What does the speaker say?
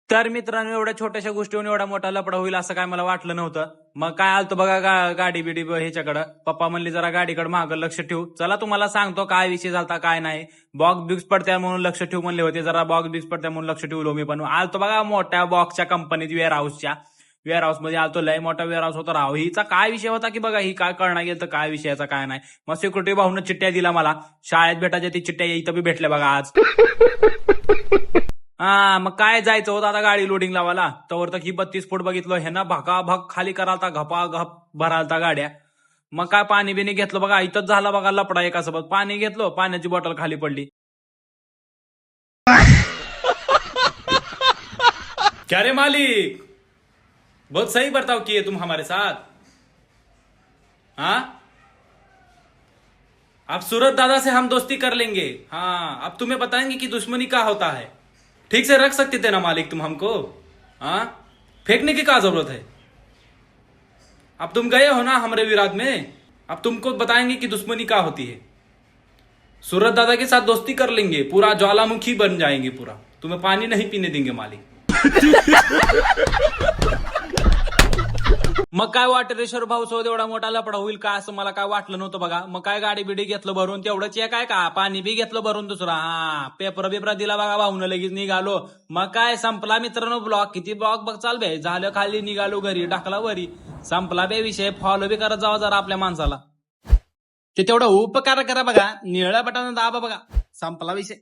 तर मित्रांनो, एवढ्या छोट्याशा गोष्टीवर एवढा मोठा लफडा होईल असं काय मला वाटलं नव्हतं. मग काय आलतो बघा गाडी बिडी ह्याच्याकडं. पप्पा म्हणले जरा गाडीकडे मागं लक्ष ठेवू. चला तुम्हाला सांगतो काय विषय झालता काय नाही. बॉक्स बिक्स पडत्या म्हणून लक्ष ठेवू म्हणले होते. जरा बॉक्स बिक्स पडत्या म्हणून लक्ष ठेवलो मी पण. आलतो बघा मोठ्या बॉक्सच्या कंपनीत वेअर हाऊस मध्ये आलतो. लय मोठा वेअर हाऊस होता राव. हिचा काय विषय होता की बघा, ही काय कळणार गेलं तर काय विषयाचा काय नाही. मग सिक्युरिटी भाऊन चिठ्ठ्या दिला मला. शाळेत भेटायच्या ती चिठ्ठ्या इथं बी भेटल्या बघा आज. हा मग काय जायचं होतं आता गाडी लोडिंग लावायला. तवर तर ही 32 फूट बघितलं हे ना, भकाभक खाली करालता, घपाघप भरालता गाड्या. मग काय पाणी बिणी घेतलं बघा. इथंच झाला बघा लपडा एकासोबत. पाणी घेतलं, पाण्याची बॉटल खाली पडली. क्या रे मालिक, बहुत सही बर्ताव किए तुम हमारे साथ. हाँ, अब सूरत दादा से हम दोस्ती कर लेंगे. हाँ, अब तुम्हें बताएंगे कि दुश्मनी क्या होता है. ठीक से रख सकते थे ना मालिक तुम हमको. हाँ, फेंकने की क्या जरूरत है. अब तुम गए हो ना हमारे विराट में. अब तुमको बताएंगे कि दुश्मनी क्या होती है. सूरत दादा के साथ दोस्ती कर लेंगे, पूरा ज्वालामुखी बन जाएंगे पूरा. तुम्हें पानी नहीं पीने देंगे मालिक. मग काय वाटेश्वर भाऊ सोबत एवढा मोठा लफडा होईल का असं मला काय वाटलं नव्हतं बघा. मग काय गाडी बिडी घेतलं भरून, तेवढंच एक काय का पाणी बी घेतलं भरून दुसरा. हा, पेपर बिपर दिला बघा भाऊन, लगेच निघालो. मग काय संपला मित्रांनो ब्लॉग. किती ब्लॉग बघ चाल बे. झालं खाली, निघालो घरी, टाकला वरी. संपला बे विषय. फॉलो बी करत जावा जरा आपल्या माणसाला. ते तेवढं उपकार करा बघा. निळ्या बटन दाबा बघा. संपला विषय.